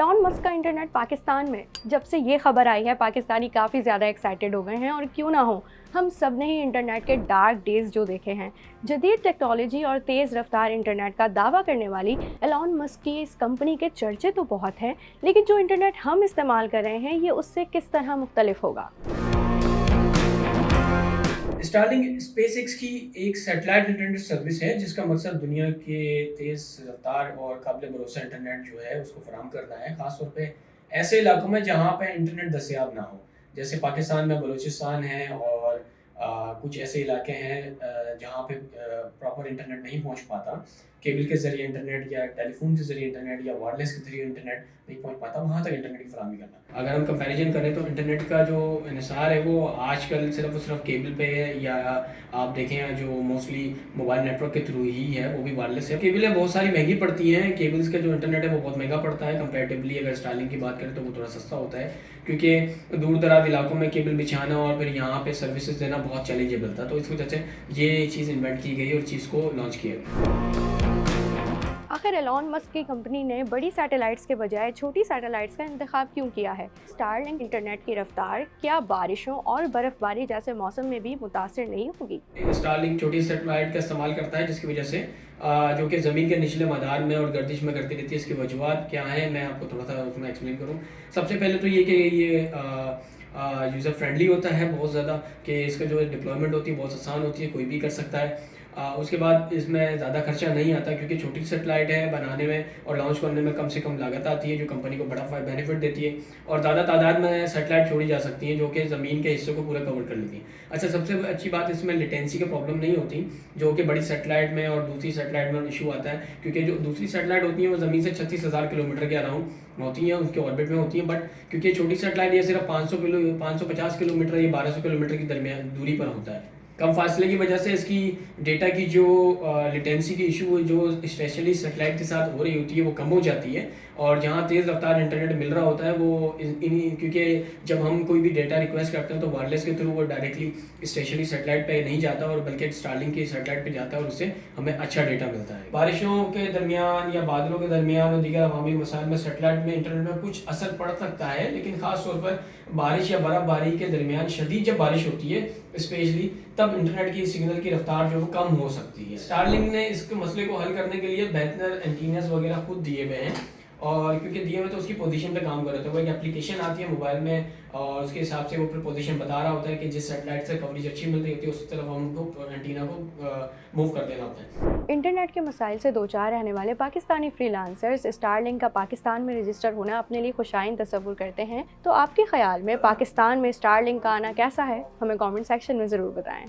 Elon Musk का internet Pakistan में, जब से ये खबर आई है पाकिस्तानी काफ़ी ज़्यादा एक्साइटेड हो गए हैं। और क्यों ना हो, हम सब ने ही इंटरनेट के डार्क डेज जो देखे हैं। जदीद टेक्नोलॉजी और तेज़ रफ्तार इंटरनेट का दावा करने वाली एलॉन मस्क की इस कंपनी के चर्चे तो बहुत हैं, लेकिन जो इंटरनेट हम इस्तेमाल कर रहे हैं ये उससे किस तरह मुख्तलिफ होगा। स्टारलिंक स्पेसएक्स की एक सैटेलाइट इंटरनेट सर्विस है जिसका मकसद दुनिया के तेज़ रफ्तार और काबिल भरोसा इंटरनेट जो है उसको फराहम करना है, ख़ास तौर पे ऐसे इलाकों में जहाँ पे इंटरनेट दस्तयाब ना हो। जैसे पाकिस्तान में बलूचिस्तान है और कुछ ऐसे इलाके हैं जहाँ पे प्रॉपर इंटरनेट नहीं पहुँच पाता, केबल के ज़रिए इंटरनेट या टेलीफोन के ज़रिए इंटरनेट या वायरलेस के ज़रिए इंटरनेट नहीं पहुँच पाता, वहाँ तक इंटरनेट की फराहमी करना। अगर हम कंपैरिजन करें तो इंटरनेट का जो इन्हिसार है वो आजकल सिर्फ और सिर्फ केबल पे है, या आप देखें जो मोस्टली मोबाइल नेटवर्क के थ्रू ही है, वो भी वायरलेस है। केबलें बहुत सारी महंगी पड़ती हैं, केबल्स का जो इंटरनेट है वो बहुत महंगा पड़ता है कंपैरेटिवली। अगर स्टारलिंक की बात करें तो वो थोड़ा सस्ता होता है, क्योंकि दूर दराज इलाकों में केबल बिछाना और फिर यहाँ पे सर्विसेज देना बहुत चैलेंजेबल था, तो इस वजह से ये चीज़ इन्वेंट की गई और चीज़ को लॉन्च किया गया। आखिर एलॉन मस्क की कंपनी ने बड़ी सैटेलाइट्स के बजाय छोटी सैटेलाइट्स का इंतखाब क्यों किया है? स्टारलिंक इंटरनेट की रफ्तार क्या बारिशों और बर्फबारी जैसे मौसम में भी मुतासिर नहीं होगी? स्टारलिंक छोटी सैटेलाइट का इस्तेमाल करता है, जिसकी वजह से जो कि ज़मीन के निचले मदार में और गर्दिश में करती रहती है। इसकी वजूहत क्या है, मैं आपको थोड़ा सा उसमें एक्सप्लेन करूँ। सबसे पहले तो ये कि ये यूज़र फ्रेंडली होता है बहुत ज़्यादा, कि इसका जो डिप्लॉयमेंट होती है बहुत आसान होती है, कोई भी कर सकता है। उसके बाद इसमें ज़्यादा खर्चा नहीं आता, क्योंकि छोटी सैटेलाइट है, बनाने में और लॉन्च करने में कम से कम लागत आती है, जो कंपनी को बड़ा बेनिफिट देती है। और ज़्यादा तादाद में सैटेलाइट छोड़ी जा सकती हैं जो कि ज़मीन के हिस्सों को पूरा कवर कर लेती हैं। अच्छा, सबसे अच्छी बात इसमें लेटेंसी की प्रॉब्लम नहीं होती, जो कि बड़ी सैटेलाइट में और दूसरी सैटेलाइट में इशू आता है, क्योंकि जो दूसरी सैटेलाइट होती हैं वो ज़मीन से 36,000 किलोमीटर के अराउंड होती हैं, उसके ऑर्बिट में होती हैं। बट क्योंकि छोटी सैटेलाइट ये सिर्फ 550 किलोमीटर या 1200 किलोमीटर की दरमियान दूरी पर होता है, कम फासले की वजह से इसकी डेटा की जो लेटेंसी की इशू जो स्पेशली सैटेलाइट के साथ हो रही होती है वो कम हो जाती है। और जहाँ तेज़ रफ्तार इंटरनेट मिल रहा होता है वो क्योंकि जब हम कोई भी डेटा रिक्वेस्ट करते हैं तो वायरलेस के थ्रू वो डायरेक्टली स्पेशली सैटेलाइट पे नहीं जाता, और बल्कि स्टारलिंक की सैटेलाइट पे जाता है, और उससे हमें अच्छा डेटा मिलता है। बारिशों के दरमियान या बादलों के दरमियान और दीगर अवामी मसाइल में सैटेलाइट में इंटरनेट में कुछ असर पड़ सकता है, लेकिन ख़ास तौर पर बारिश या बर्फबारी के दरमियान शदीद जब बारिश होती है स्पेशली, तब इंटरनेट की सिग्नल की रफ्तार जो है कम हो सकती है। स्टारलिंक ने इसके मसले को हल करने के लिए बेहतर एंटीनास वगैरह खुद दिए हुए हैं, और क्योंकि दिए हुए तो उसकी पोजीशन पे काम कर रहे थे। वो एक एप्लीकेशन आती है मोबाइल में, और उसके हिसाब से वो फिर पोजीशन बता रहा होता है कि जिस सैटेलाइट से कवरेज अच्छी मिल रही होती है उस तरफ हम उनको एंटीना को मूव कर देना होता है। इंटरनेट के मसाइल से दो चार रहने वाले पाकिस्तानी फ्रीलांसर्स स्टारलिंक का पाकिस्तान में रजिस्टर होना अपने लिए खुशाइन तस्वुर करते हैं, तो आपके ख्याल में पाकिस्तान में स्टारलिंक का आना कैसा है? हमें कमेंट सेक्शन में ज़रूर बताएं।